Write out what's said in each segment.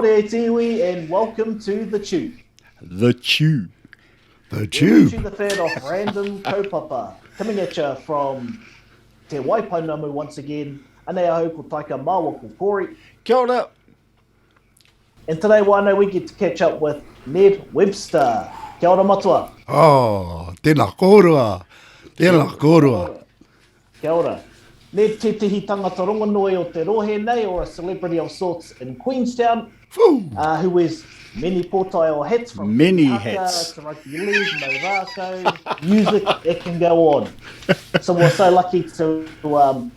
Ore te iwi, and welcome to The Chew. The Chew. The Chew. The third of Random Kaupapa. Coming at you from Te Waipounamu once again. Anei aho ko taika māua ko Kori. Kia ora. And today, wānau, we get to catch up with Ned Webster. Kia ora matua. Oh, tēnā kōrua. Tēnā kōrua. Kia ora. Ned, te tihi tangata rongonui o te rohe nei, or a celebrity of sorts in Queenstown, who wears many pōtai hats, from many haka hats to rugby league, no rākau, music, it can go on. So we're so lucky to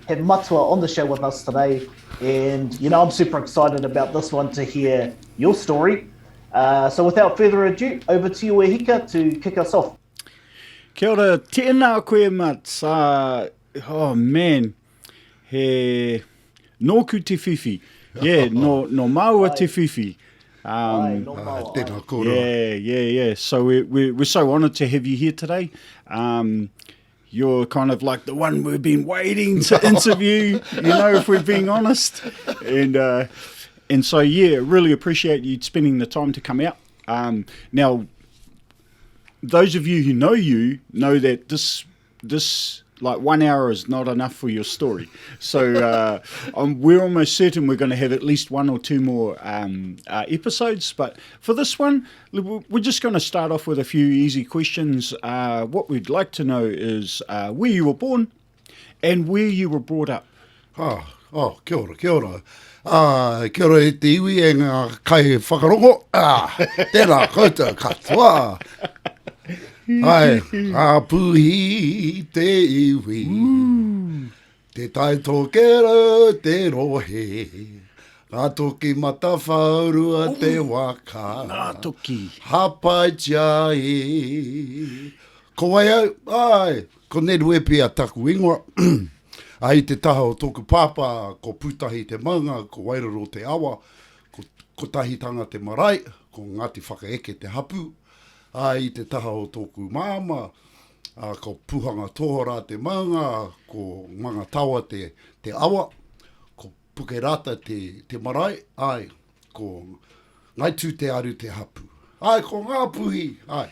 have Matua on the show with us today, and you know I'm super excited about this one to hear your story. So without further ado, over to you, Hika, to kick us off. Kia ora, tēnā koe mats. Oh man, he nōku te whiwhi. Yeah, no māua te whiwhi. Tēnā kōrua. Yeah. So we're so honoured to have you here today. You're kind of like the one we've been waiting to interview, you know, if we're being honest. And so, yeah, really appreciate you spending the time to come out. Now, those of you who know that this like 1 hour is not enough for your story. So we're almost certain we're going to have at least one or two more episodes. But for this one, we're just going to start off with a few easy questions. What we'd like to know is where you were born and where you were brought up. Kia ora. Kia ora e te iwi e ngā kai whakarongo. Tēnā koutou katoa. Ai, puhi te iwi, te tai tōkera te rohe, ngā toki matawhaurua te waka, Ngā toki. hapai tia e. Ko wai au, ko Ned Wepiha taku ingoa, ai te taha o tōku pāpā, ko putahi te maunga, ko wairaro te awa, ko tahitanga te marae, ko Ngāti whakaeke te hapu, ai te taha o tōku māma, ko puhanga tōhora te maunga, ko manga tawa te awa, ko pukerata te marae, ai, ko ngaitu te aru te hapu. Ai, ko ngā puhi, ai.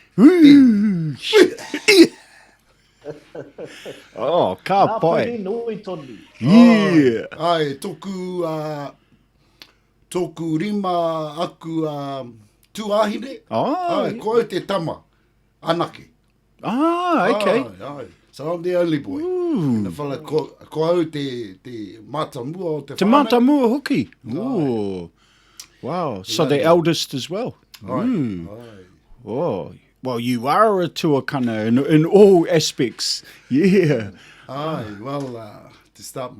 Oh, ka Ngā pai. puhi nui tonu. Yeah. Ai, tōku rima aku tuahine. Ai, koe te tama, anake. Okay. Ai. So I'm the only boy. Ooh. The fella ko au te matamua o te Te whānau. mātamua hoki. Ooh. Wow. So the eldest as well. Ai. Oh, well, you are a tuakana in all aspects. Yeah. Ai, well, to start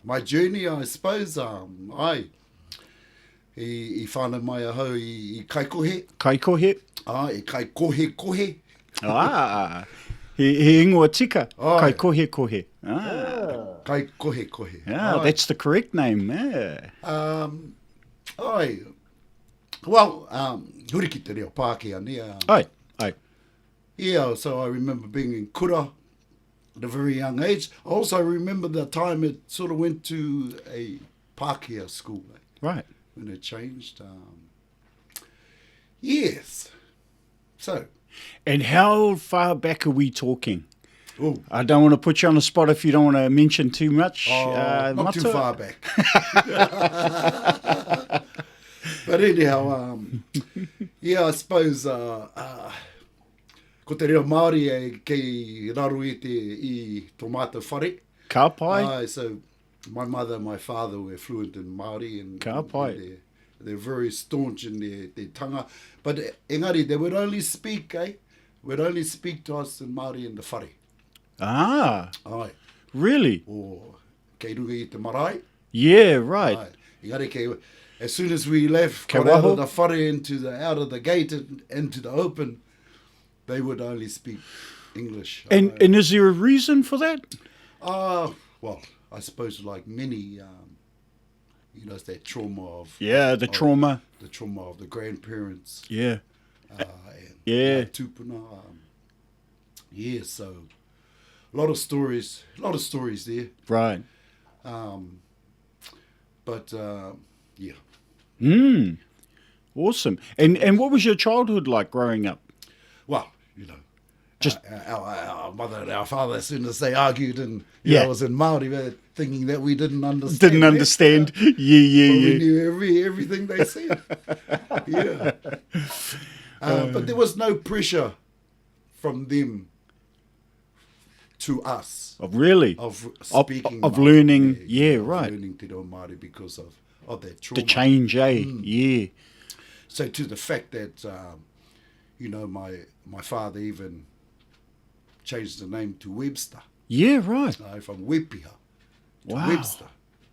my journey, I suppose, I whānau mai ahau I kaikohe. Kaikohe. I kaikohe. He ingoa tika. Ai. Kaikohe. Kaikohe. Yeah, that's the correct name. Yeah. Ai. Well, huriki te reo Pākehā ne. Ai. Yeah, so I remember being in kura at a very young age. I also remember the time it sort of went to a Pākehā school. Right. When it changed. Yes. So. And how far back are we talking? Ooh. I don't want to put you on the spot if you don't want to mention too much. Not too Matua. far back. But anyhow, yeah, I suppose ko te reo Māori e kei raru I tō mātou whare. Ka pai. So my mother and my father were fluent in Māori and Ka pai. they're very staunch in their tanga. But engari, they would only speak to us in Māori in the whare. Ai. Really? O kei runga I te marae. Yeah, right. Ai. Engari, as soon as we left, Ka got out waho. of the whare out of the gate and into the open, they would only speak English. And is there a reason for that? Well, I suppose like many, it's that trauma of... Yeah, the trauma. The trauma of the grandparents. Yeah. And Yeah. tupuna. So a lot of stories there. Right. But, yeah. Awesome. And what was your childhood like growing up? Well, you know, Just- our mother and our father, as soon as they argued and Yeah. I was in Māori, were thinking that we didn't understand. Didn't it. understand. Yeah, But we yeah. knew everything they said. Yeah. But there was no pressure from them to us Oh, really? of Of speaking of Māori. learning. Yeah, Yeah, of right. learning Te Reo Māori because of that trauma. The change, eh? Yeah. So to the fact that, you know, my father even changed the name to Webster, Yeah, right. from Wepiha to Wow. Webster.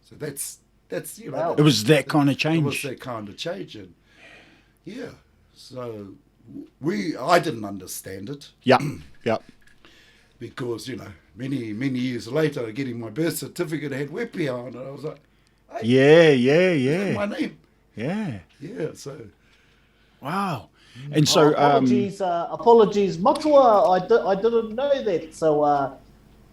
So that's you know, Wow. It was that kind of it was change. that kind of change, and yeah. So I didn't understand it Yeah, yeah. because you know many years later, getting my birth certificate had Wepiha on it. I was like, hey, Yeah, that's my yeah. name. Yeah. Yeah. So Wow. And so, Apologies, Matua. I didn't know that. So,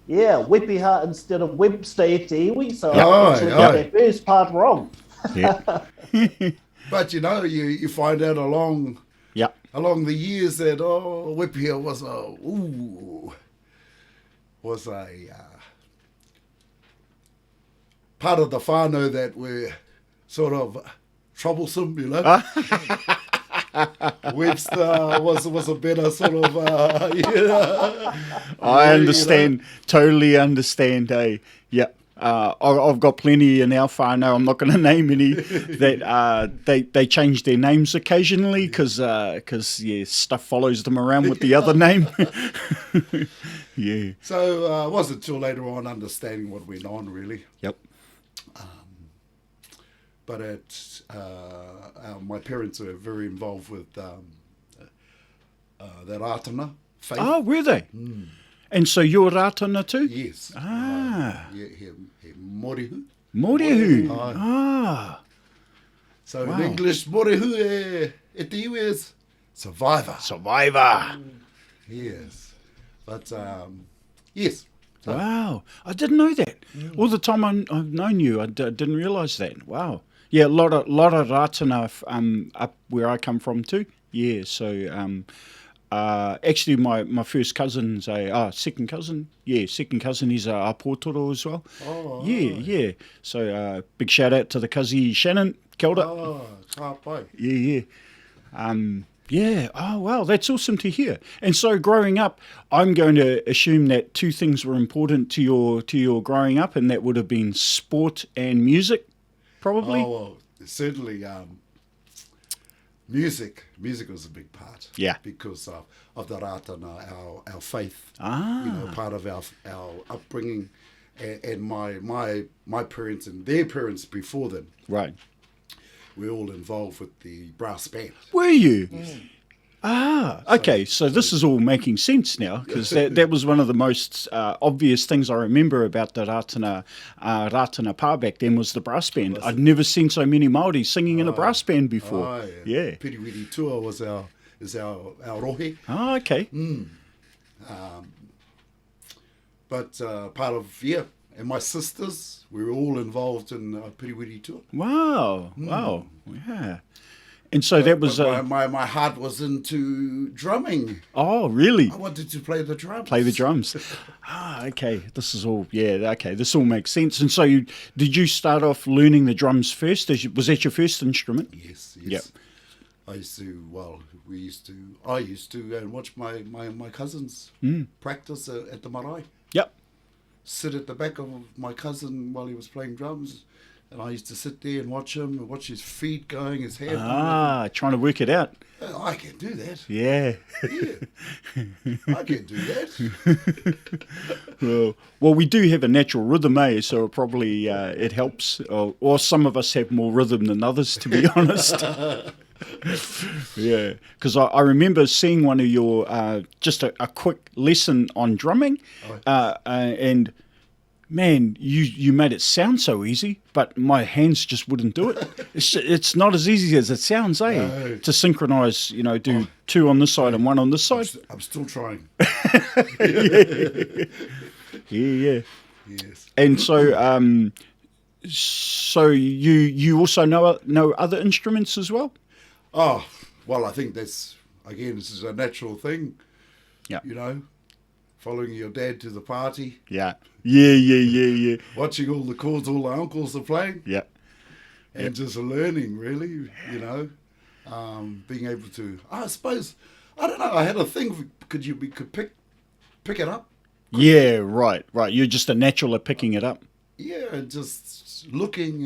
yeah, Wepiha instead of Webster e te iwi. So I actually got that first part wrong. yeah. but you know you find out along Yeah. the years that Wepiha was a part of the whānau that were sort of troublesome, you know. Webster was a better sort of I understand, totally understand, eh? Yeah. I've got plenty in our whānau, I'm not going to name any, that they change their names occasionally because yeah, stuff follows them around with the other name. Yeah. So it wasn't until later on understanding what went on, really. Yep. But my parents were very involved with that ātana faith. Oh, were they? And so you're rātana too? Yes. Ah. He morihu. Morihu. Aye. Ah. So Wow. in English, morihu e te iwi is survivor. Survivor. Yes. But, yes. So, Wow. I didn't know that. All the time I've known you, I didn't realise that. Wow. Yeah, a lot of rātana up where I come from too. Yeah, so actually my first cousin's second cousin. Yeah, second cousin is a pōtoro as well. Oh, Yeah. So big shout out to the cousin Shannon. Kia ora. ka pai. Yeah. Yeah. Oh, wow. That's awesome to hear. And so growing up, I'm going to assume that two things were important to your growing up, and that would have been sport and music, probably. Oh, well, certainly music was a big part. Yeah. Because of the rātana, our faith. Ah. You know, part of our upbringing, and my parents and their parents before them. Right. We're all involved with the brass band. Were you? Ah, okay. So this is all making sense now, because that was one of the most obvious things I remember about the rātana pā back then was the brass band. I'd never seen so many Māori singing in a brass band before. Oh, Yeah. Piriwiri Tua is our rohe. Oh, okay. But part of, and my sisters, we were all involved in Piriwiri Tua. Wow. Wow. Yeah. And so that was... But my heart was into drumming. oh, really? I wanted to play the drums. Play the drums. Ah, okay. This is all... Yeah, okay. This all makes sense. And so did you start off learning the drums first? Was that your first instrument? Yes. Yep. I used to and watch my cousins practice at the marae. Yep. Sit at the back of my cousin while he was playing drums, and I used to sit there and watch him and watch his feet going, his hand. Ah, trying to work it out. I can do that. Yeah. Yeah. I can do that. Well, we do have a natural rhythm, so it probably it helps. Or some of us have more rhythm than others, to be honest. Yeah, because I remember seeing one of your just a quick lesson on drumming, and man, you made it sound so easy, but my hands just wouldn't do it. It's not as easy as it sounds, No. To synchronise, do two on this side and one on this side. I'm still trying. Yeah. Yes. And so So you also know other instruments as well? Oh, well, I think this is a natural thing. Yeah. You know, following your dad to the party, Yeah. Yeah. watching all the chords all the uncles are playing, Yeah. and just learning, really, you know, being able to, I suppose, I don't know, I had a thing, could pick it up? Yeah, right. You're just a natural at picking it up. Yeah, and just looking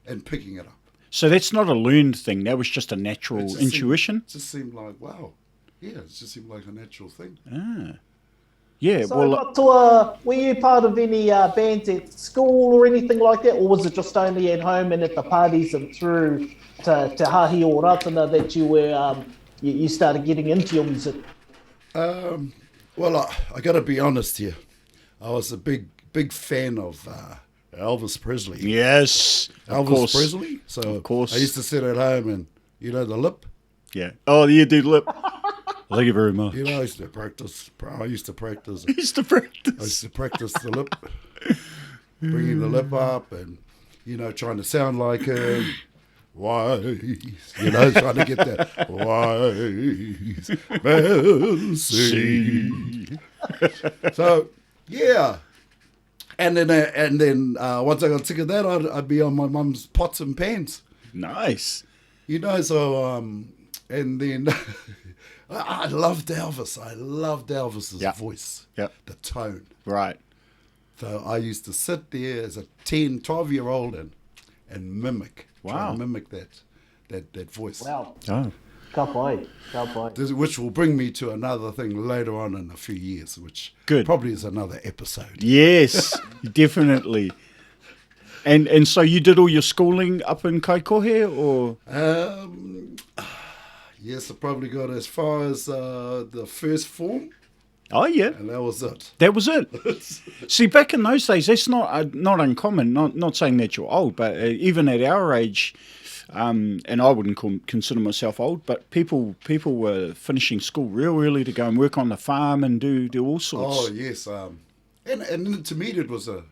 and picking it up. So that's not a learned thing. That was just a natural intuition. It just seemed like, wow. Yeah, it just seemed like a natural thing. Yeah, So, Matua, were you part of any bands at school or anything like that, or was it just only at home and at the parties and through to Hahi or Ratana that you were you started getting into your music? Well, I got to be honest here. I was a big fan of Elvis Presley. yes, of Elvis course. Presley. So Of course. I used to sit at home and, you know, the lip. Yeah. Oh, you did lip. Thank you very much. You know, I used to practice. I used to practice the lip, bringing the lip up and, you know, trying to sound like him. Wise, you know, trying to get that wise man sing. So, yeah. And then once I got sick of that, I'd be on my mum's pots and pans. Nice. You know, so, and then I loved Elvis. I loved Elvis's voice, the tone. Right. So I used to sit there as a 10, 12-year-old and mimic. Wow. Try and mimic that voice. Wow. Oh. Ka pai. Which will bring me to another thing later on in a few years, which Good. probably is another episode. Yes, definitely. And so you did all your schooling up in Kaikohe, or? Yes, I probably got as far as the first form, Oh, yeah. and that was it. That was it. See, back in those days, that's not uncommon. Not saying that you're old, but even at our age, and I wouldn't consider myself old, but people were finishing school real early to go and work on the farm and do all sorts. Oh yes, and intermediate was a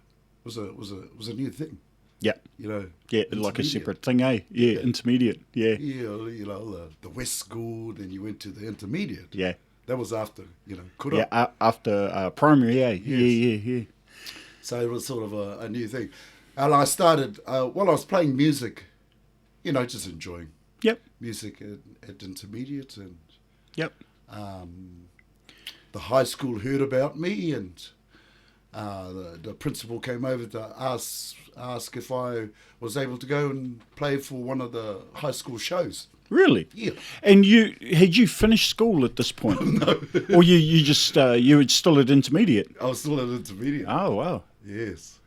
new thing. Yeah. You know. Yeah, like a intermediate. separate thing, eh? Yeah, intermediate. Yeah. Yeah, you know, the West School, then you went to the intermediate. Yeah. That was after, you know, kura. Yeah, after primary, eh? Yes. Yeah. So it was sort of a new thing. And I started, while I was playing music, you know, just enjoying Yep. music at intermediate. And Yep. the high school heard about me, and the principal came over to ask if I was able to go and play for one of the high school shows. Really? Yeah. And had you finished school at this point? No. Or you just you were still at intermediate? I was still at intermediate. Oh wow. Yes.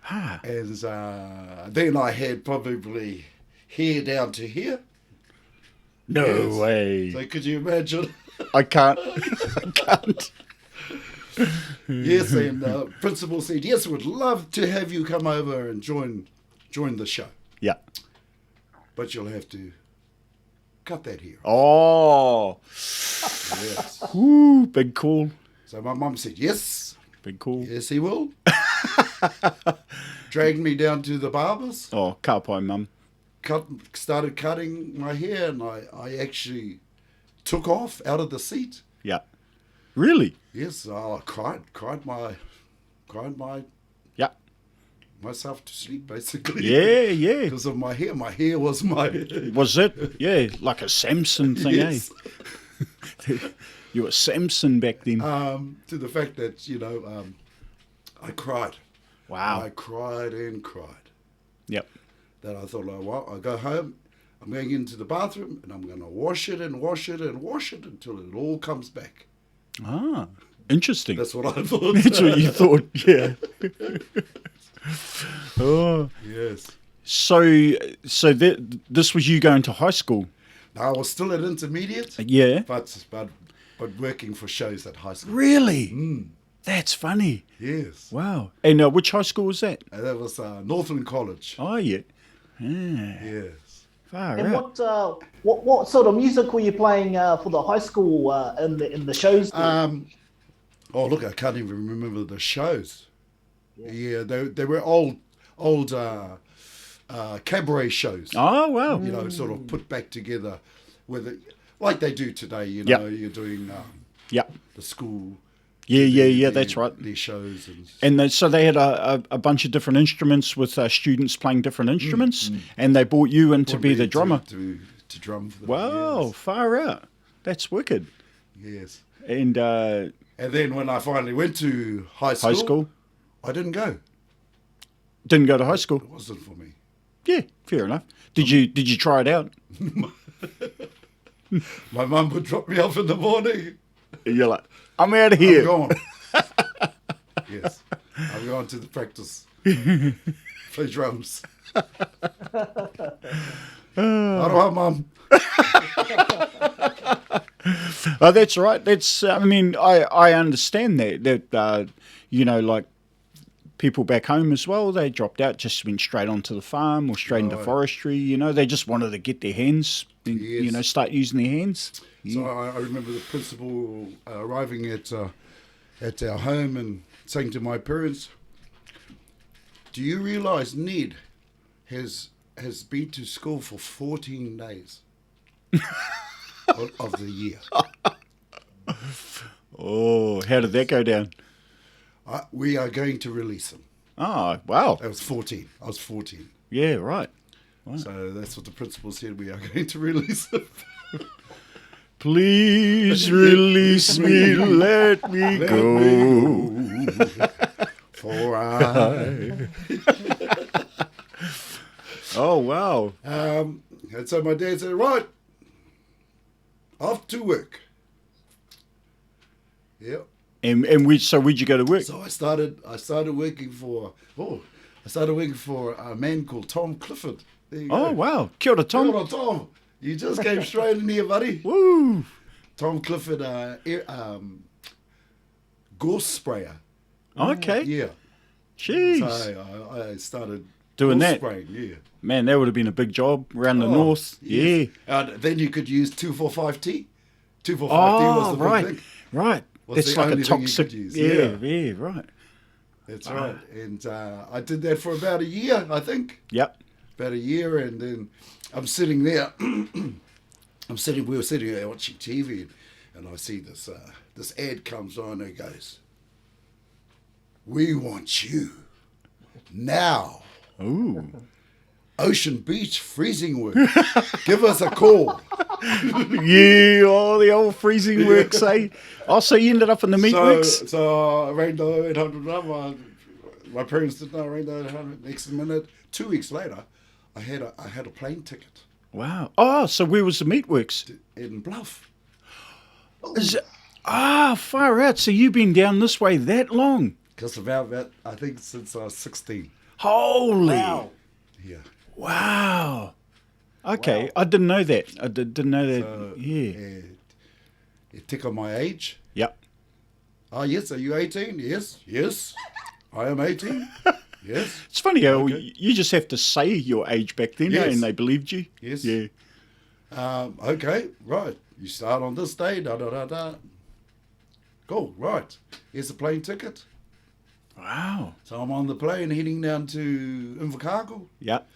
Ah. And then I had probably hair down to here. No Yes. way. So could you imagine? I can't. I can't. Yes, and principal said, yes, we'd love to have you come over and join the show. Yeah. But you'll have to cut that hair. Oh. Yes. Woo, big call. So my mum said, yes, Big call. yes, he will. Dragged me down to the barbers, Oh, ka pai, mum. started cutting my hair, and I actually took off out of the seat. Yeah. Really? Yes, I cried Yeah. myself to sleep, basically. Yeah. Because of my hair. My hair was my... Was it? Yeah, like a Samson thing, Yes. eh? You were Samson back then. To the fact that, you know, I cried. Wow. I cried and cried. Yep. Then I thought, oh, well, I'll go home. I'm going into the bathroom, and I'm going to wash it and wash it and wash it until it all comes back. Ah, interesting. That's what I thought. That's what you thought, yeah. Oh. Yes. So this was you going to high school? Now, I was still at intermediate, Yeah. but working for shows at high school. Really? That's funny. Yes. Wow. And which high school was that? And that was Northland College. Oh, yeah. Ah, Yes. And far out. what sort of music were you playing for the high school in the shows? Oh, look, I can't even remember the shows. Yeah, they were old old cabaret shows. Oh, wow. You know, sort of put back together with it, like they do today. You know, you're doing Yep. the school. Yeah, that's right. Their shows So they had a bunch of different instruments with students playing different instruments, and they brought you in to be the drummer. To drum for them. Wow, far out. That's wicked. Yes. And then when I finally went to high school, I didn't go. Didn't go to high school. It wasn't for me. Yeah, fair enough. Did you try it out? My mum would drop me off in the morning. You're like, I'm out of here. I'm gone. Yes. I'm going to the practice. Play drums. Aroha, Mum. Oh, that's right. That's. I mean, I understand that you know, like people back home as well. They dropped out, just went straight onto the farm or straight into forestry. You know, they just wanted to get their hands, and, you know, start using their hands. So I remember the principal arriving at our home and saying to my parents, "Do you realise Ned has been to school for 14 days of the year?" Oh, how did that go down? We are going to release him. Oh, wow. I was 14. Yeah, right. So that's what the principal said. We are going to release him. Please release me, let me go. For I. Oh, wow. And so my dad said, "Right, off to work." Yep. And so where'd you go to work? So I started working for a man called Tom Clifford. There you Oh, go. wow. Kia ora, Tom. Kia ora, Tom. You just came straight in here, buddy. Woo. Tom Clifford, gorse sprayer. Okay. Yeah. Jeez. So I started Doing gorse that. spraying, yeah. Man, that would have been a big job around the north. Yes. Yeah. Then you could use 245T. 245T was Oh, the right. big thing. Right. Was That's the like a only thing you toxic. could use. Yeah, right. That's right. And I did that for about a year, I think. Yep. About a year, and then I'm sitting there. We were sitting there watching TV, and I see this ad comes on, and it goes, "We want you now. Ooh. Ocean Beach freezing work. Give us a call." Yeah, oh, the old freezing works, eh? Oh, so you ended up in the meatworks? So I rang the 800 number. My parents didn't know. I rang the 800. Next minute, 2 weeks later, I had a plane ticket Wow. Oh, so where was the meatworks? in Bluff. Far out. So you've been down this way that long? Because about that, I think since I was 16. Holy. Wow. Yeah. Wow. Okay, Wow. I didn't know that. I didn't know that. So, Yeah. It tick on my age. Yep. Oh, yes. Are you 18? Yes. Yes. I am 18. Yes. It's funny how Okay. you just have to say your age back then, Yes. and they believed you. Yes. Yeah. Okay. Right. You start on this day. Da da da da. Cool. Right. Here's a plane ticket. Wow. So I'm on the plane heading down to Invercargill. Yep.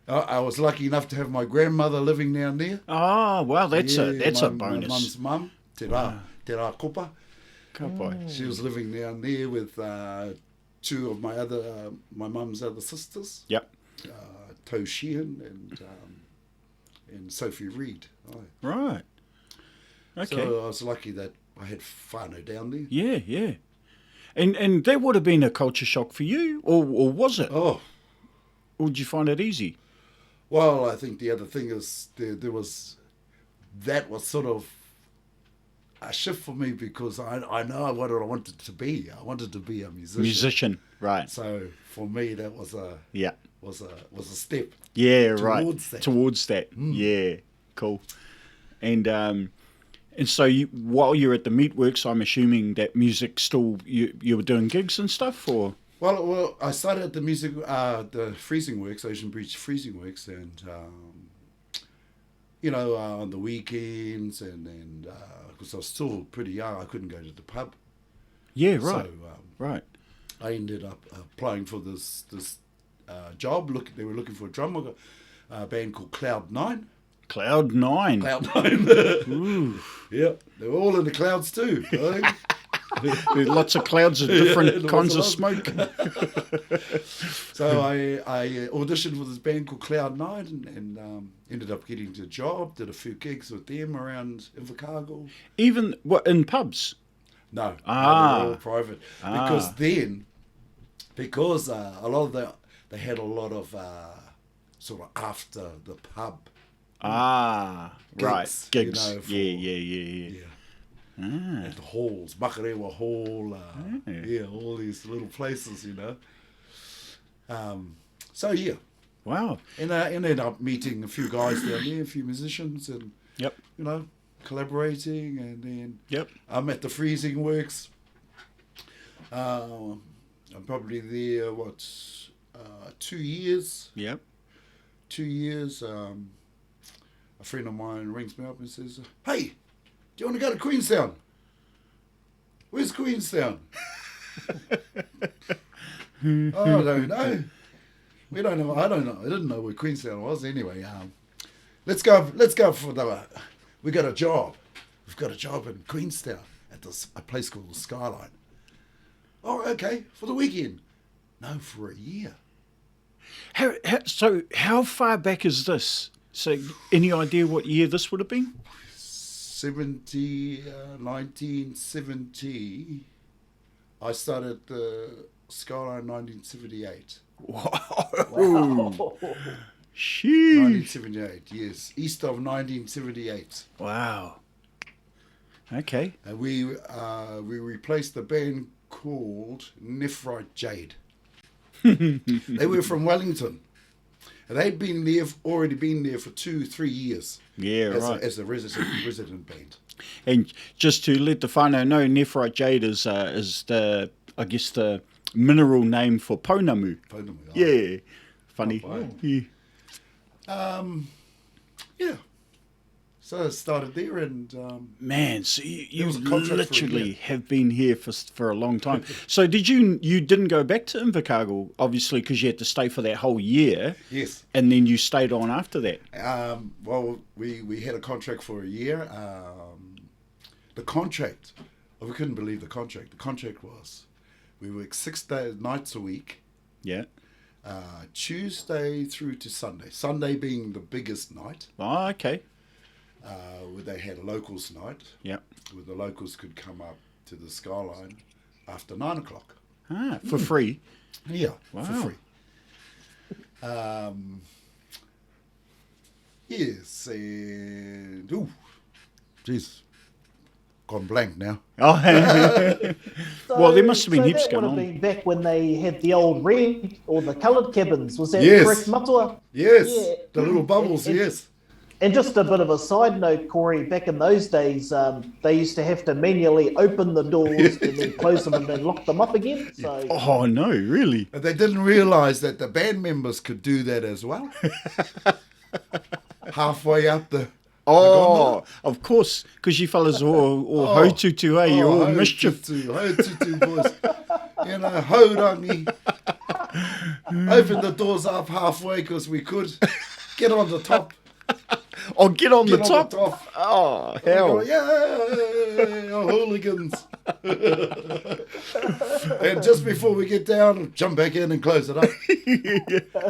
I was lucky enough to have my grandmother living down there. Oh, wow. That's a my bonus. mum's mum, Te Rā Kopa. Kapai. She was living down there with two of my mum's other sisters, Yep. To Sheehan and Sophie Reed. Aye. Right. Okay. So I was lucky that I had whānau down there. Yeah, yeah. And that would have been a culture shock for you, or was it? Oh, Or did you find it easy? well, I think the other thing is that was sort of a shift for me because I know what I wanted to be. I wanted to be a musician. Right. So for me, that was a Yeah. step. Yeah, Towards right. that. Towards that. Yeah, cool. And so while you're at the meatworks, I'm assuming that music still you were doing gigs and stuff, or Well, I started at the freezing works, Ocean Beach freezing works, and on the weekends, and because I was still pretty young, I couldn't go to the pub. yeah, right, So right. I ended up applying for this job. They were looking for a drummer, a band called Cloud9. Cloud9. Cloud9. Ooh. Yeah, they were all in the clouds too. I think. There's lots of clouds of different Yeah, kinds of lots smoke. So I auditioned for this band called Cloud9 and ended up getting the job. Did a few gigs with them around Invercargill. Even what in pubs? No, Ah. they were all private because a lot of they had a lot of sort of after the pub. Ah, right. Gigs, Gigs. you know, for- Yeah. Ah. At the halls, Makarewa Hall, all these little places, So yeah, Wow. and I ended up meeting a few guys down there, a few musicians, and Yep. collaborating, and then Yep. I'm at the Freezing Works. I'm probably there 2 years. Yep. 2 years. A friend of mine rings me up and says, "Hey, do you want to go to Queenstown? Where's Queenstown?" "Oh, I don't know. We don't know. I don't know. I didn't know where Queenstown was anyway. Let's go for we got a job. We've got a job in Queenstown at a place called the Skyline." "Oh, okay. For the weekend?" "No, for a year." So how far back is this? So any idea what year this would have been? 1970. I started the Skyline 1978. Wow. Sheesh. 1978, yes. East of 1978. Wow. Okay. And we replaced the band called Nephrite Jade. They were from Wellington. And they'd already been there for 2-3 years. Yeah, right. As a resident band. And just to let the whānau know, Nephrite Jade is the, I guess, the mineral name for pounamu. Pounamu, Yeah. Funny. Oh, Yeah. Yeah. So I started there, and Man, so you was a contract for a literally year. have been here for a long time. So you didn't go back to Invercargill, obviously, because you had to stay for that whole year, yes. and then you stayed on after that. Well, we had a contract for a year. The contract, we couldn't believe the contract. The contract was, we worked 6 nights a week, Yeah. Tuesday through to Sunday. Sunday being the biggest night, Oh, okay. where they had a locals night, Yeah. where the locals could come up to the Skyline after 9 o'clock. Ah, for free. Yeah, Wow. for free. Yes, and jeez, gone blank now. Oh, well, there must have been heaps that going would have on. been back when they had the old red or the coloured cabins. Was that Yes. correct, Matua? Yes, Yeah. the little bubbles. And- Yes. And just a bit of a side note, Corey, back in those days, they used to have to manually open the doors and then close them and then lock them up again. So Oh, no, really? But they didn't realise that the band members could do that as well. Halfway up the Oh, of course, because you fellas are all haututu, eh? You're all mischief. Haututu boys. Haurangi. Open the doors up halfway because we could get on the top. Oh, get on the Get top. on the top. Oh, hell. Yeah, hooligans. And just before we get down, jump back in and close it up.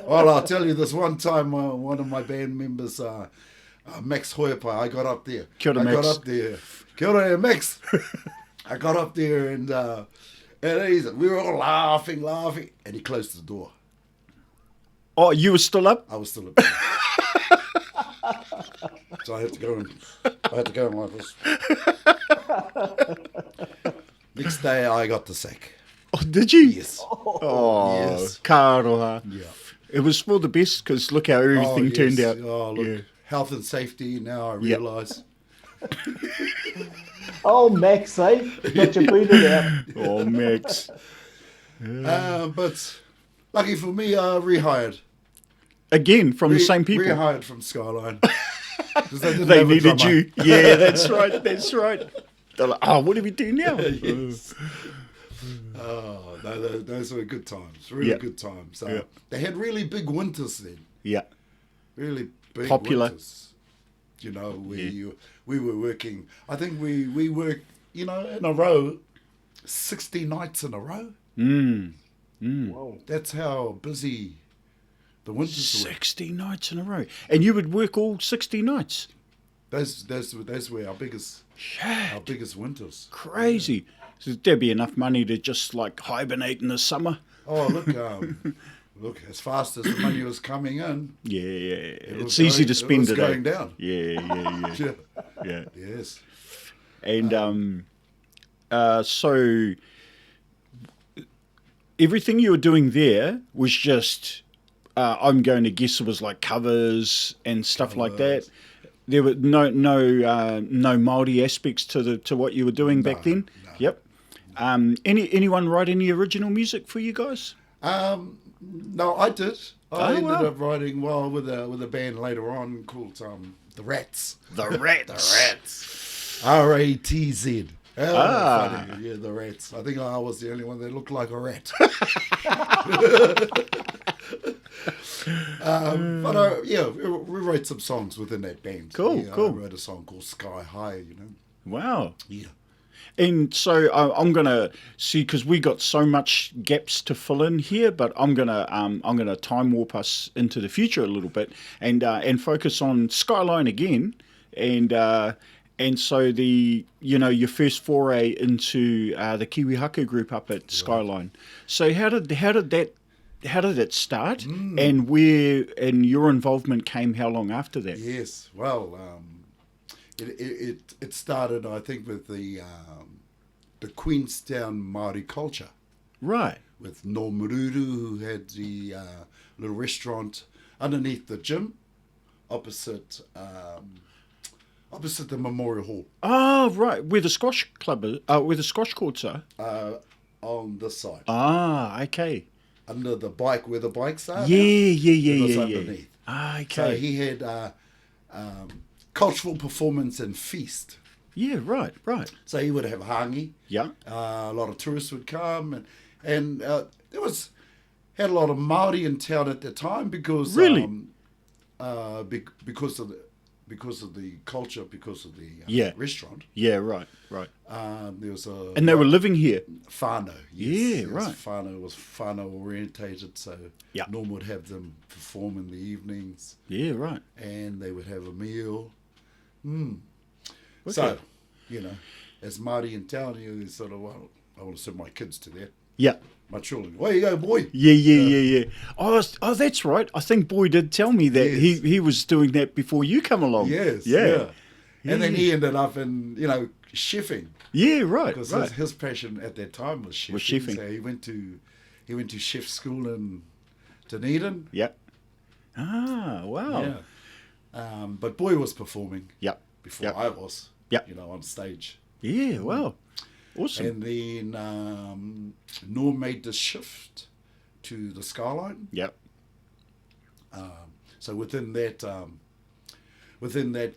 Well, I'll tell you this one time, one of my band members, Max Hoipa, I got up there. Kia ora, I got Max. up there. Kia ora, Max. I got up there and we were all laughing, and he closed the door. Oh, you were still up? I was still a bit. So I had to go in like this. Next day I got the sack. Oh, did you? Yes. Oh, Yes. ka aroha. Yeah. It was for the best because look how everything turned out. Oh, look. Yeah. Health and safety, now I Yep. realise. oh, Max, eh? Got you booted out. Oh, Max. But lucky for me, I rehired. Again, from the same people. Rehired from Skyline. 'Cause they didn't They have a needed drummer. you. Yeah, that's right. That's right. They're like, oh, what do we do now? Yes. Oh, no, those were good times. Really Yeah. good times. Yeah. They had really big winters then. Yeah. Really big Popular. winters. You know, we were working. I think we worked, you know, in a row, 60 nights in a row. Whoa. That's how busy the winters were. 60 nights in a row. And you would work all 60 nights? Those were our biggest winters. Crazy. So there'd be enough money to just like hibernate in the summer. Oh, look, as fast as the money was coming in, Yeah. it It's was easy going- to spend it. it. Was going down. Yeah. Yeah. Yeah. Yes. And so everything you were doing there was just, I'm going to guess it was like covers and stuff like that. Covers. There were no Māori aspects to what you were doing back then. no. Yep. Anyone write any original music for you guys? No, I did. I ended wow. up writing with a band later on called The Rats. The Rats. The Rats. R-A-T-Z. Funny. Yeah, The Rats. I think I was the only one that looked like a rat. But we wrote some songs within that band. Cool, Yeah, cool. I wrote a song called Sky High, you know. Wow. Yeah. And so I'm gonna see, because we got so much gaps to fill in here, but I'm gonna time warp us into the future a little bit and focus on Skyline again, and so your first foray into the Kiwi Haka group up at Skyline. So how did that start, and your involvement came how long after that? Yes. Well, it started, I think, with the Queenstown Māori culture, Right. with Ngā Manu Hou, who had the little restaurant underneath the gym, opposite the Memorial Hall, Oh, right. Where the squash club is, where the squash courts are. on this side, Ah, okay. under the bike where the bikes are. Yeah, now. yeah. It was underneath. Ah, So okay. he had cultural performance and feast. Yeah, right. So he would have hangi. Yeah. A lot of tourists would come, and there had a lot of Māori in town at the time because Really? because of the culture, because of the Yeah. restaurant. Yeah, right. There was a And they were living here. whānau. Yeah, right. Whānau was whānau orientated, so Yeah. Norm would have them perform in the evenings, Yeah, right. and they would have a meal. Okay. So, as Māori in town, you sort of, well, I want to send my kids to that. Yeah. My children, where you go, boy? Yeah. Oh, that's right. I think Boy did tell me that Yes. he was doing that before you come along. Yes, Yeah. And then he ended up in, chefing, Yeah, right. because Right. his passion at that time was chefing. chefing. So he went to chef school in Dunedin. Yeah. Ah, wow. Yeah. But Boy was performing Yeah. before Yeah. I was. Yeah. On stage. Yeah, wow. Awesome. And then Norm made the shift to the Skyline. Yeah. So within that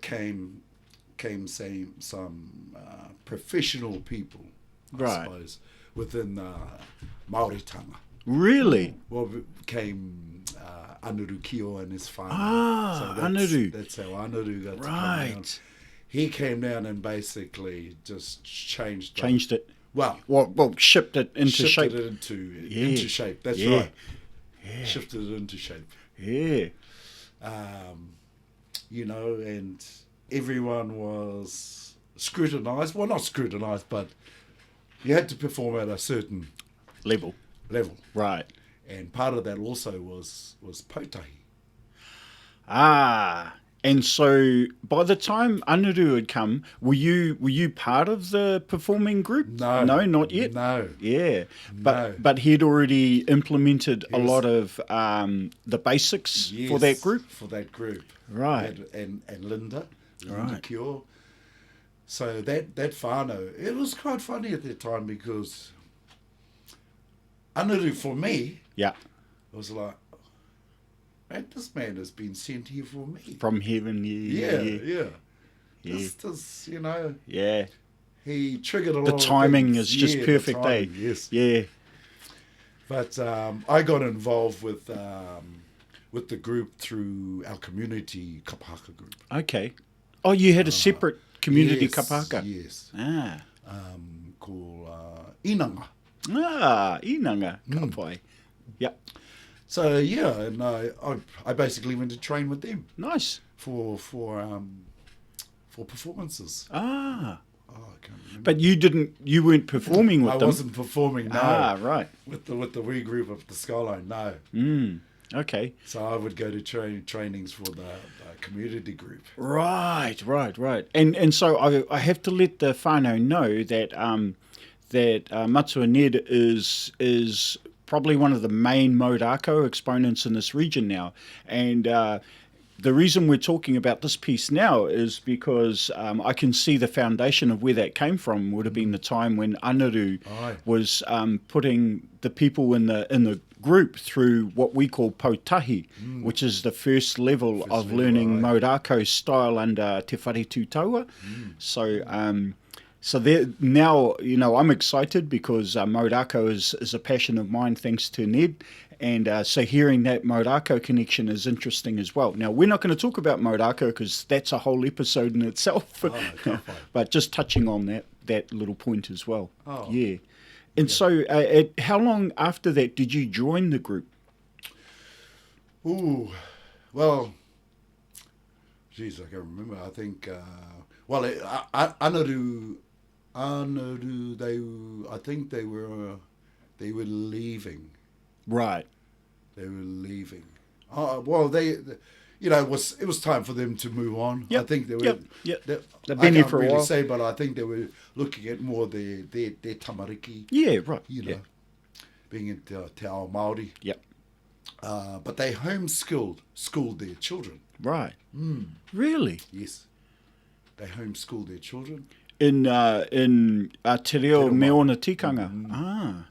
came some professional people, I Right. suppose, within Māoritanga. Really? Well, came Anuru Kio and his whānau. Ah, Anuru. That's how Anuru got to come Right. down. He came down and basically just changed Changed it. Well, Well, shipped it into shifted shape. it into Yeah. shape. That's Yeah. right. Shifted it into shape. Yeah. And everyone was scrutinised. Well, not scrutinised, but you had to perform at a certain Level. level. Right. And part of that also was potahi. Ah. And so by the time Anuru had come, were you part of the performing group? No. No, not yet. No. Yeah. No. But he'd already implemented a Yes. lot of the basics for that Yes, group. For that group. Right. And Linda Right. Kio. So that whānau, it was quite funny at that time because Anuru, for me, Yeah. was like, man, this man has been sent here for me. From heaven. Yeah. Yeah. Yeah. This, Yeah. he triggered a lot The of timing things. is just Yeah, the perfect, timing, eh? Yes. Yeah. But I got involved with the group through our community kapahaka group. Okay. Oh, you had a separate community Yes, kapahaka? Yes. Ah. Called Inanga. Ah, inanga. Ka pai. Yep. So yeah, and I basically went to train with them Nice. for performances. Ah. Oh, I can't remember. But you weren't performing with I them? wasn't performing, no. Ah, right. With the wee group of the Skyline, no. Okay. So I would go to trainings for the community group. Right. And so I have to let the whānau know that Matua Ned is probably one of the main Mau rākau exponents in this region now. And the reason we're talking about this piece now is because I can see the foundation of where that came from would have been the time when Anaru was putting the people in the group through what we call poutahi, which is the first level of learning Mau rākau style under Te Whare Tūtaua. So there, now, I'm excited because Mau rākau is a passion of mine thanks to Ned. And so hearing that Mau rākau connection is interesting as well. Now, we're not going to talk about Mau rākau because that's a whole episode in itself. But just touching on that little point as well. Oh. Yeah. And so how long after that did you join the group? Ooh, well, geez, I can't remember. I think, Anaru, I think they were leaving. Right. They were leaving. Well, it was time for them to move on. Yep. I think they were. Yep. They've I been here can't for a really while. say, but I think they were looking at more their tamariki. Yeah, right. Being in Te Ao Māori. Yep. But they schooled their children. Right. Really? Yes. They homeschooled their children. In Te Reo me ona tikanga. Ah.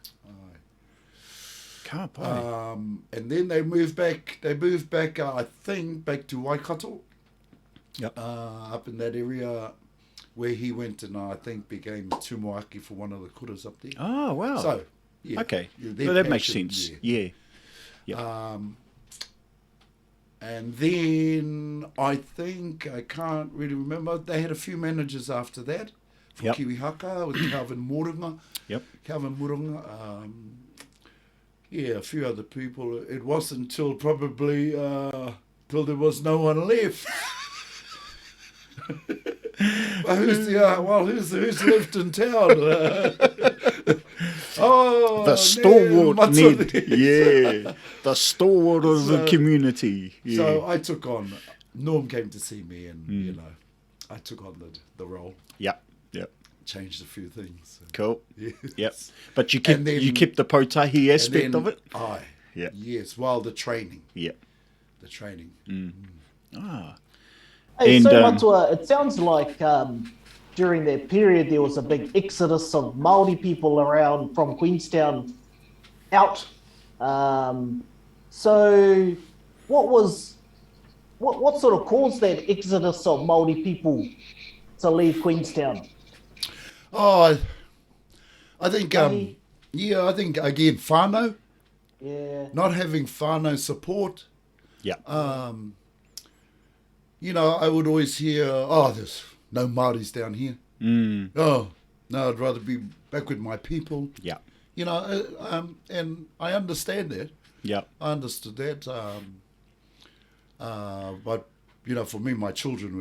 Ka pai. And then they moved back. I think, back to Waikato. Yep. Up in that area where he went and I think became tūmoaki for one of the kuras up there. Oh, wow. So, yeah. Okay. their Well, that makes passion, sense. Yeah. And then I think, I can't really remember, they had a few managers after that for Yep. Kiwi Haka with Calvin Moronga. Yep. Calvin Moronga. A few other people. It wasn't until probably till there was no one left. But who's left in town? The stalwart Ned. Ned. Yeah. The stalwart of the community. Yeah. So I took on, Norm came to see me and, I took on the role. Yep. Changed a few things. Cool. Yes. Yep. But you kept then- you kept the potahi aspect of it? Aye. Yeah. Yes, well, the training. Yep. The training. Ah. Hey, And, so Matua, it sounds like during that period there was a big exodus of Māori people around from Queenstown out. So what sort of caused that exodus of Māori people to leave Queenstown? Oh, I think, I think, again, whānau. Yeah. Not having whānau support. Yeah. I would always hear, there's no Māoris down here. Oh, no, I'd rather be back with my people. Yeah. And I understand that. Yeah. I understood that. But, for me, my children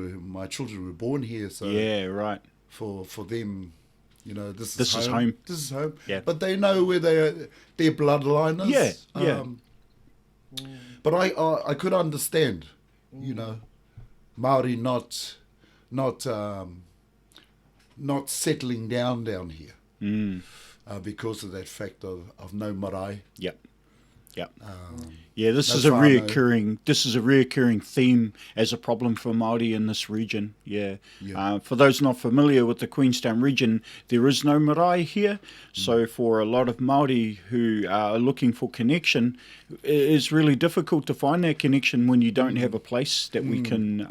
were born here. So Yeah, right. for them, this This is is home. home. This is home. Yeah. But they know where their bloodline is. Yeah. But I could understand, Māori not settling down here because of that fact of no marae. Yep. Yep. This no is a whānau. reoccurring theme as a problem for Māori in this region. Yeah. Yeah. For those not familiar with the Queenstown region, there is no marae here. So for a lot of Māori who are looking for connection, it's really difficult to find that connection when you don't have a place that we can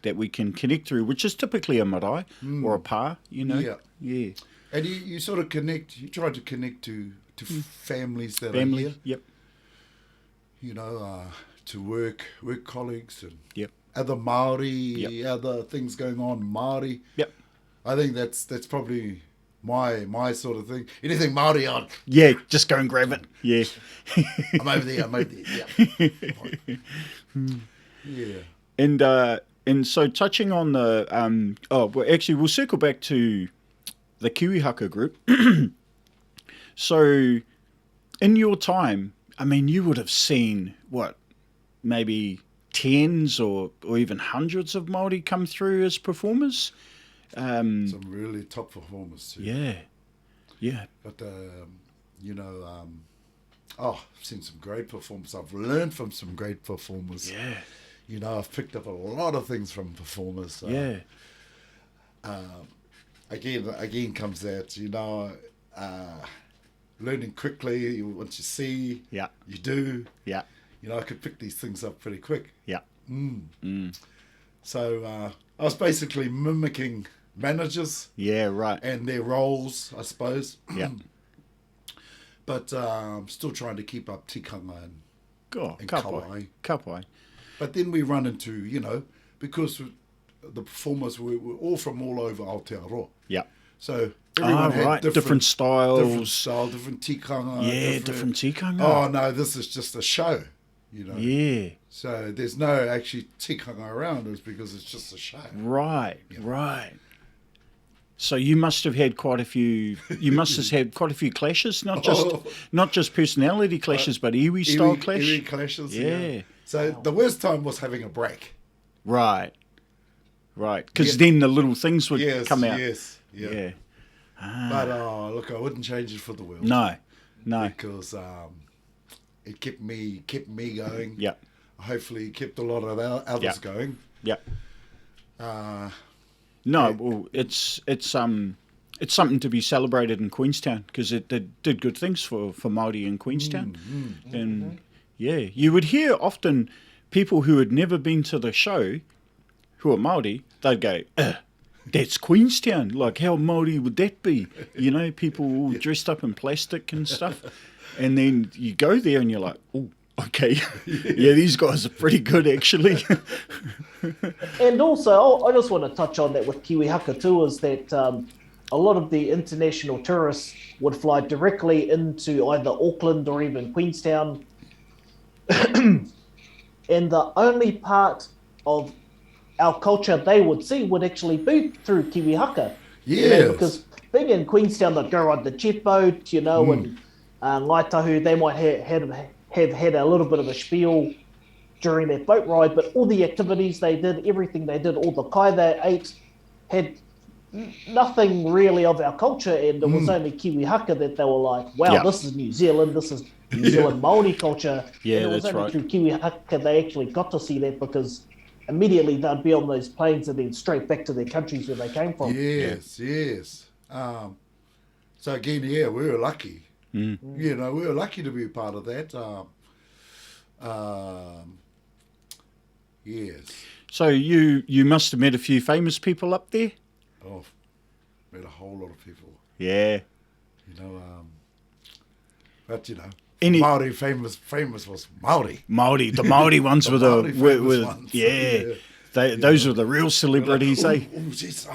that we can connect through, which is typically a marae or a pā, you know. Yeah. Yeah. And you sort of connect, you try to connect to families that are Family. here, Yep. you know, to work colleagues and Yep. other Māori, Yep. other things going on Māori. Yep. I think that's probably my sort of thing. Anything Māori on, Yeah, just go and grab it. Yeah. I'm over there, yeah. Yeah. And so touching on the well, actually we'll circle back to the Kiwi Haka group. So in your time, I mean, you would have seen what, maybe tens or even hundreds of Māori come through as performers. Some really top performers too. Yeah. But you know, I've seen some great performers. I've learned from some great performers. Yeah. You know, I've picked up a lot of things from performers. Yeah. Again comes that, you know, learning quickly. Once you see, Yeah. you do. Yeah. You know, I could pick these things up pretty quick. Yeah. So I was basically mimicking managers Yeah, right. and their roles, I suppose. Yeah. But I'm still trying to keep up tikanga and God, ka kapai. wai. Kapai. But then we run into, you know, because the performers were all from all over Aotearoa. Yeah. So everyone had right. Different different styles. style, different tikanga. Yeah, different tikanga. Oh, no, this is just a show, you know. Yeah. So there's no actually tikanga around. It's because it's just a show. Right, right. So you must have had quite a few. You must have had quite a few clashes, not just personality clashes, but iwi style clash. Iwi clashes, Yeah. So the worst time was having a break. Right, right. Because then the little things would come out. Yes, Yeah. But look, I wouldn't change it for the world. No. Because it kept me going. Yeah. Hopefully, it kept a lot of others going. Yeah. No, well, it's something to be celebrated in Queenstown because it did good things for Māori in Queenstown. And yeah, you would hear often people who had never been to the show, who are Māori, they'd go, that's Queenstown. Like, how Māori would that be? You know, people all dressed up in plastic and stuff. And then you go there and you're like, oh, okay. Yeah, these guys are pretty good, actually. And also, I just want to touch on that with Kiwi Haka too, is that a lot of the international tourists would fly directly into either Auckland or even Queenstown. And the only part of our culture they would see would actually be through Kiwi Haka. Yes. You know, because being in Queenstown, they'd go on the jet boat, you know, and Ngāi Tahu, they might have had a little bit of a spiel during their boat ride, but all the activities they did, everything they did, all the kai they ate, had nothing really of our culture, and it was only Kiwi Haka that they were like, wow, this is New Zealand, this is New Zealand Māori culture. Yeah, and it was that's only right. through Kiwi Haka they actually got to see that, because immediately they'd be on those planes and then straight back to their countries where they came from. Yes. So again, we were lucky. You know, we were lucky to be a part of that. Yes. So you must have met a few famous people up there? Oh, met a whole lot of people. Yeah. You know, but you know, Any- Māori famous was Māori. Māori, the Māori ones with Māori famous ones. yeah. Those were the real celebrities, eh? Oh, jeez,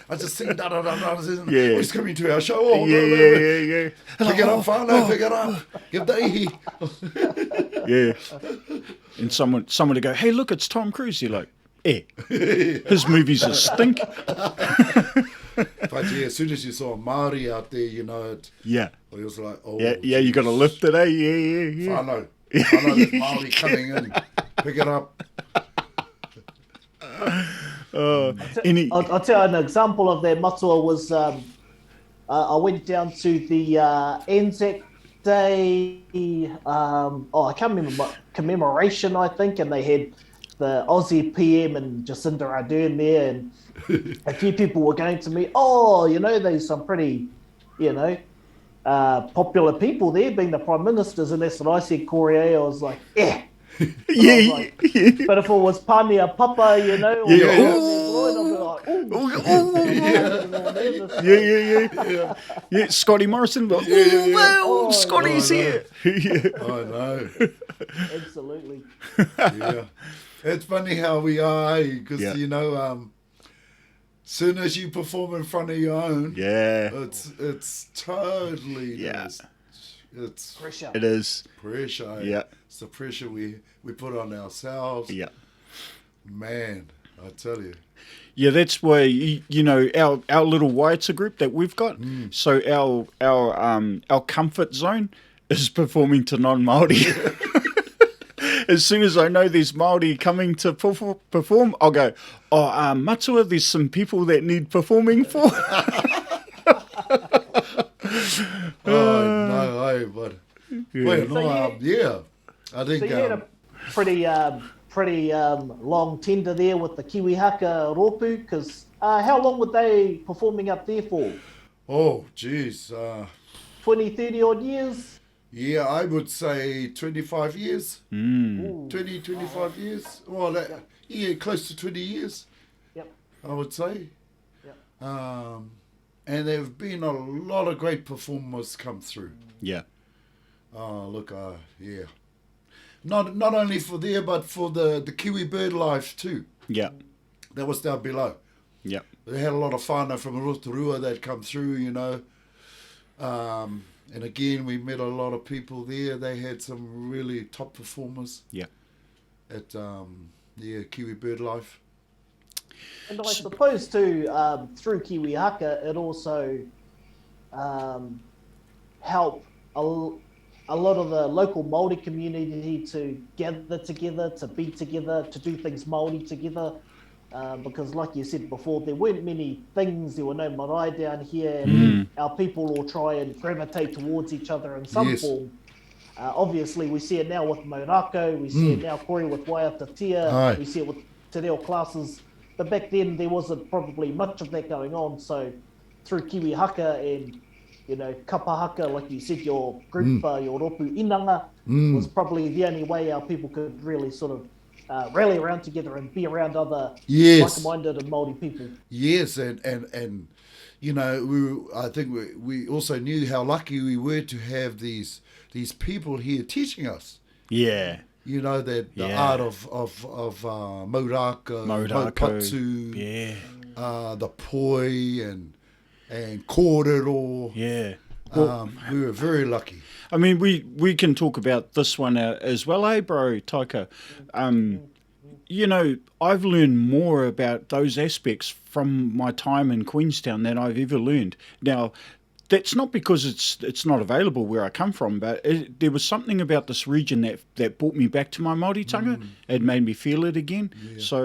I just seen da. Yeah. He's coming to our show. Oh, Yeah. Pick it up, whānau, pick it up. Give the ihi. Yeah. And someone to go, hey, look, it's Tom Cruise. You're like, his movies are stink. But yeah, as soon as you saw a Māori out there, you know, it was like, oh. Yeah, you got to lift it, eh? Yeah. Whānau, there's Māori coming in. Pick it up. I'll tell you an example of that matua was I went down to the Anzac Day, I can't remember what commemoration, I think, and they had the Aussie PM and Jacinda Ardern there, and a few people were going to me, you know, there's some pretty, you know, popular people there being the Prime Ministers, and that's what I said, Corey, I was like, Yeah, Like, but if it was Pānia Papa, you know, or Yeah. I'd be like, yeah. Yeah, Scotty Morrison. Like, well, Oh, Scotty's yeah. here. Yeah. I know. absolutely. Yeah. It's funny how we are, because, Yeah. you know, soon as you perform in front of your own, Yeah, it's totally Yeah. it's Pressure. it is. pressure. Yeah. It's the pressure we put on ourselves. Yeah. Man, I tell you. Yeah, that's why you know our little Waiata group that we've got. So our comfort zone is performing to non-Māori. As soon as I know there's Māori coming to perform, I'll go, oh, matua, there's some people that need performing for. Oh no, but well, So no, yeah. I think So you had a pretty long tender there with the Kiwi Haka Rōpū, because how long were they performing up there for? oh geez, 20, 30 odd years? yeah, I would say 25 years. Ooh. 20, 25 years. Well, yeah, close to 20 years, Yep. I would say. Yep. And there have been a lot of great performers come through. Yeah. Oh, look, yeah. Not only for there, but for the Kiwi bird life too. Yeah. That was down below. Yeah. They had a lot of whānau from Rotorua that come through, you know. And again, we met a lot of people there. They had some really top performers Yeah. at Kiwi bird life. And I suppose too, through Kiwi Haka, it also helped a lot of the local Māori community to gather together, to be together, to do things Māori together. Because like you said before, there weren't many things, there were no marae down here, and our people all try and gravitate towards each other in some Yes. form. Obviously, we see it now with Mau Rākau, we see it now, Kore, with Waiata Tia, Aye. we see it with Te Reo classes, but back then there wasn't probably much of that going on, so through Kiwi Haka and, you know, Kapa Haka, like you said, your group, your Rōpū Inanga, was probably the only way our people could really sort of rally around together and be around other Yes. like-minded and Māori people. Yes, and you know, I think we also knew how lucky we were to have these people here teaching us. Yeah. You know, that the Yeah. art of Mau Rākau, Mau Maurako. Patu, Yeah. the poi and kōrero. Yeah. We were very lucky. I mean, we can talk about this one as well, eh, bro, Taika? You know, I've learned more about those aspects from my time in Queenstown than I've ever learned. Now, that's not because it's not available where I come from, but there was something about this region that brought me back to my Māoritanga. It made me feel it again. Yeah. So,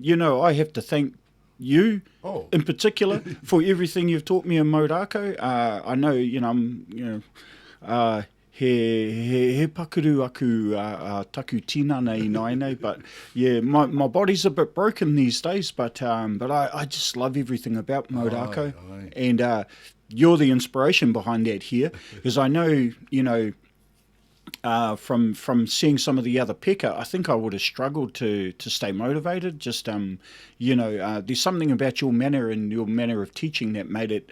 you know, I have to thank you Oh. in particular for everything you've taught me in Mau Rākau. I know, you know, I'm, you know, he pakuru aku taku tinana I naine, but yeah, my body's a bit broken these days, but I just love everything about Mau Rākau, aye. and you're the inspiration behind that here, because I know, you know, from seeing some of the other peka, I think I would have struggled to stay motivated. Just you know, there's something about your manner and your manner of teaching that made it,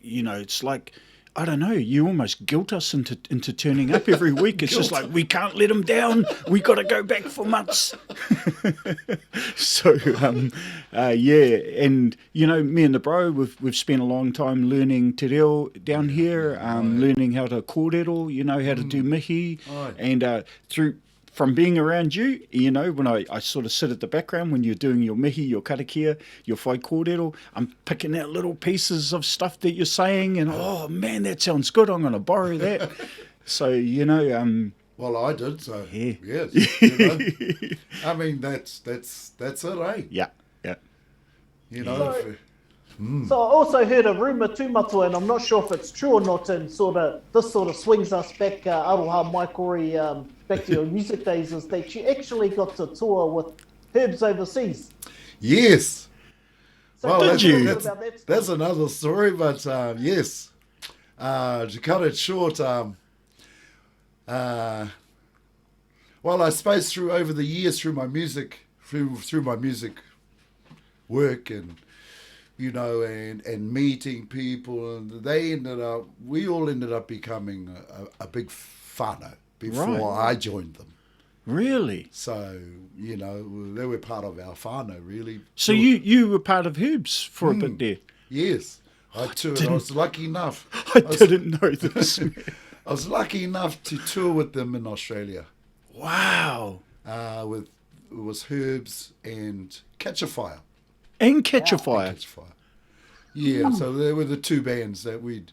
you know, it's like, I don't know, you almost guilt us into turning up every week. It's just like, we can't let them down. We got to go back for months. So, yeah, and, you know, me and the bro, we've spent a long time learning te reo down here, learning how to kōrero, you know, how to do mihi, Aye. and from being around you, you know, when I sort of sit at the background when you're doing your mihi, your karakia, your whai kōrero, I'm picking out little pieces of stuff that you're saying, and oh man, that sounds good, I'm going to borrow that. So, you know, Well, I did, so Yeah. yes. You know, I mean, that's it, eh? yeah. You know, So- So I also heard a rumour too, Matua, and I'm not sure if it's true or not, and this sort of swings us back, Aroha Maikori, back to your music days, is that you actually got to tour with Herbs overseas. yes. So Well, tell Did us a you? little bit about that stuff. That's another story, but yes. To cut it short, Well, I suppose over the years, through my music work and, and meeting people, and we all ended up becoming a big whānau before I joined them. Really? So, they were part of our whānau, really. So you were part of Herbs for a bit there? Yes. I toured. I was lucky enough. I didn't know this. I was lucky enough to tour with them in Australia. Wow. It was Herbs and Catch a Fire. And Catch a Fire. Catch a Fire. Yeah, so they were the two bands that we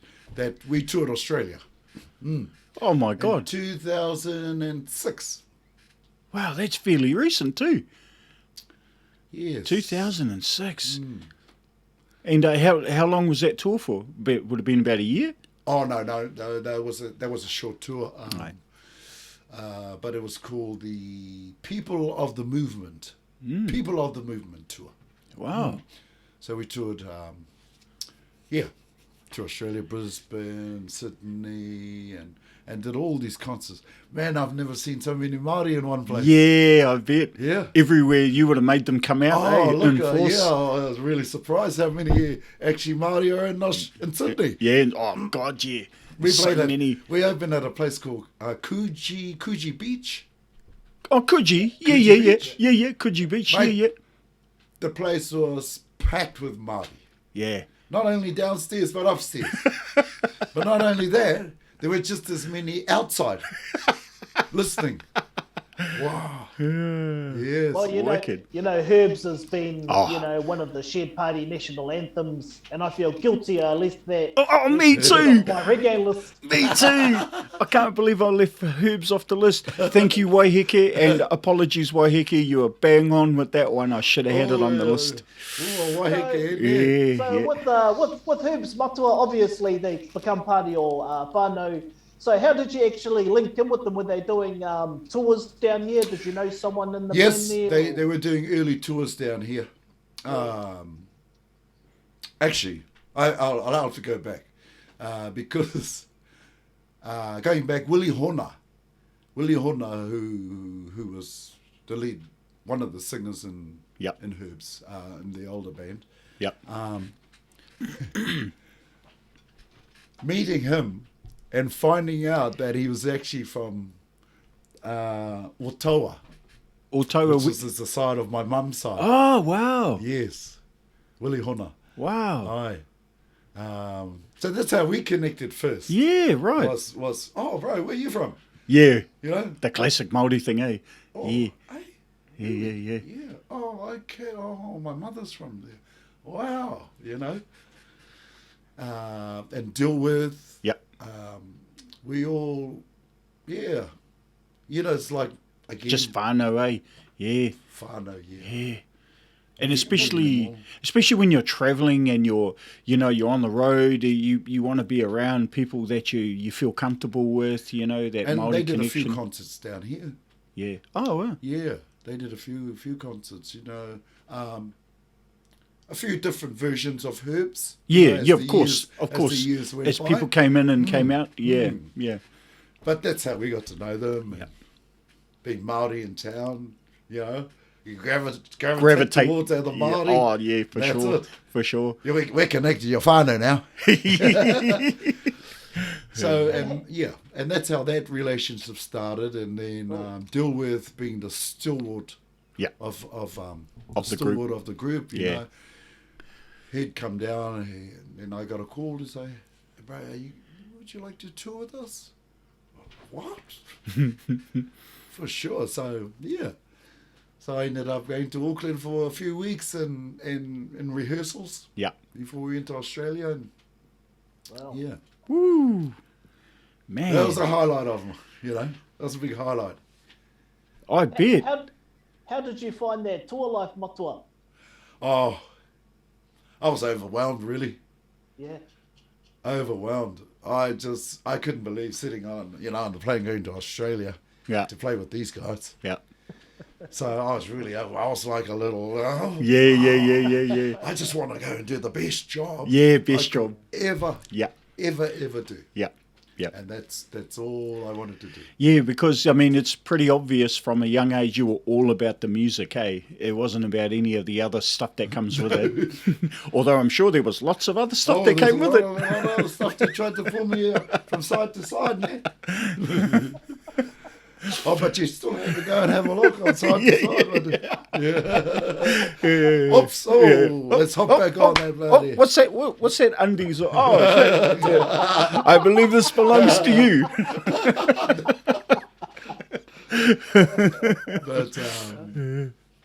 toured Australia. Oh my God. In 2006. Wow, that's fairly recent too. Yes. 2006. And how long was that tour for? Would it have been about a year? Oh no, that was a short tour. Right. But it was called the People of the Movement. People of the Movement tour. Wow. So we toured, to Australia, Brisbane, Sydney, and did all these concerts. Man, I've never seen so many Māori in one place. Yeah, I bet. Yeah. Everywhere you would have made them come out. Oh, look, in force. I was really surprised how many actually Māori are in Sydney. Yeah, oh God, yeah. We So many. We opened at a place called Coogee Beach. Oh, Coogee. Yeah, Coogee yeah, yeah. Beach. Yeah, yeah, Coogee Beach. Mate. Yeah, yeah. The place was packed with Māori. Yeah. Not only downstairs, but upstairs. But not only that, there were just as many outside listening. Wow. Yes. Well, Wicked. Herbs has been, one of the Shared Party national anthems, and I feel guilty I left that. Oh, me too. My reggae list. Me too. I can't believe I left Herbs off the list. Thank you, Waiheke, and apologies, Waiheke. You were bang on with that one. I should have had it on the list. Oh, Waiheke. Yeah. So with Herbs Matua, obviously they become part of your whānau. So how did you actually link in with them? Were they doing tours down here? Did you know someone in the Yes, band there? they were doing early tours down here. Actually, I'll have to go back because going back, Willie Hona, who was the lead, one of the singers in Herbs, in the older band. Yep. Meeting him and finding out that he was actually from Otawa, which is the side of my mum's side. Oh, wow. Yes, Willie Hona. Wow. Aye. So that's how we connected first. Yeah, right. Was bro, where are you from? Yeah. You know? The classic Māori thing, eh? Oh, Yeah. Hey, Yeah. yeah. Oh, okay. Oh, my mother's from there. Wow. And deal with. Yep. We all, it's like, again. Just whānau, eh? Yeah. Whānau, Yeah. And especially when you're travelling and you're on the road, you want to be around people that you feel comfortable with, that and Māori they did connection. a few concerts down here. Yeah. Oh, wow. Yeah, they did a few concerts, a few different versions of Herbs. Yeah, of course. As the years went As by. people came in and came out. Yeah, yeah. But that's how we got to know them. And being Māori in town, you gravitate towards other Māori. Yeah. Oh, yeah, for That's sure. it. For sure. Yeah, we're connected to your whānau now. So, and that's how that relationship started. And then deal with being the stalwart of the group. Of the group, you know. He'd come down and I got a call to say, hey, bro, would you like to tour with us? What? For sure. So, So I ended up going to Auckland for a few weeks in rehearsals. Yeah. Before we went to Australia. And, Wow. Yeah. Woo. Man. That was a highlight of them, That was a big highlight. I bet. How did you find that tour life, Matua? Oh, I was overwhelmed, really. Yeah. Overwhelmed. I couldn't believe sitting on the plane going to Australia to play with these guys. Yeah. So I was like a little, Yeah. I just want to go and do the best job. Yeah, best job. Ever Yeah. do. Yeah. Yep. And that's all I wanted to do. Yeah, because, I mean, it's pretty obvious from a young age you were all about the music, eh? It wasn't about any of the other stuff that comes with it. Although I'm sure there was lots of other stuff that came with it. A lot of other stuff they tried to pull me from side to side, man. Oh, but you still have to go and have a look on side to side. Yeah. Oops, let's hop back on that bloody. What's that? What's that undies? Oh, shit. I believe this belongs to you. But,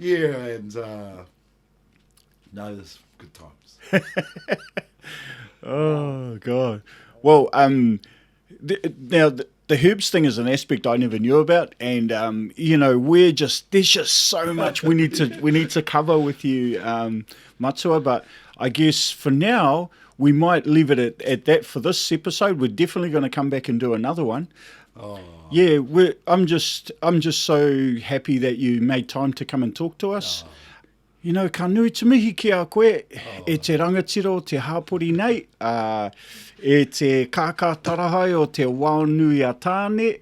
yeah, and no, there's good times. Oh, God. Well, now, the herbs thing is an aspect I never knew about, and you know, there's just so much we need to cover with you, Matua. But I guess for now we might leave it at that for this episode. We're definitely going to come back and do another one. Oh. Yeah, I'm just so happy that you made time to come and talk to us. You know, ka nui te mihi ki a koe, e te rangatiro te hāpori nei, e te kākātarahai o te wānui a tāne,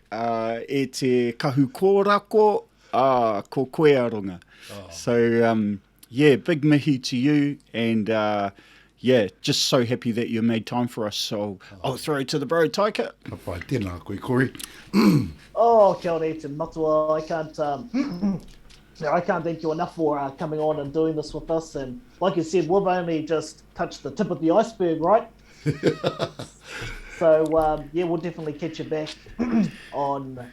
e te kahu kōrako, ko koe aronga. So, yeah, big mihi to you, and yeah, just so happy that you made time for us. So I'll throw it to the bro, Taika. Pai tēnā koe, Corey. Oh, kia ora te matua. I can't thank you enough for coming on and doing this with us. And like you said, we've only just touched the tip of the iceberg, right? So, yeah, we'll definitely catch you back on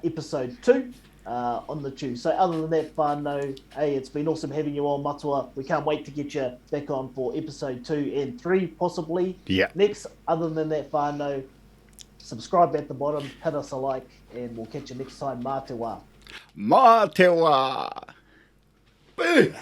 episode 2 on the tube. So other than that, whānau, hey, it's been awesome having you on, Matua. We can't wait to get you back on for episode 2 and 3, possibly. Yeah. Next, other than that, whānau, subscribe at the bottom, hit us a like, and we'll catch you next time. Mā te wā. Mā te wā. Boo!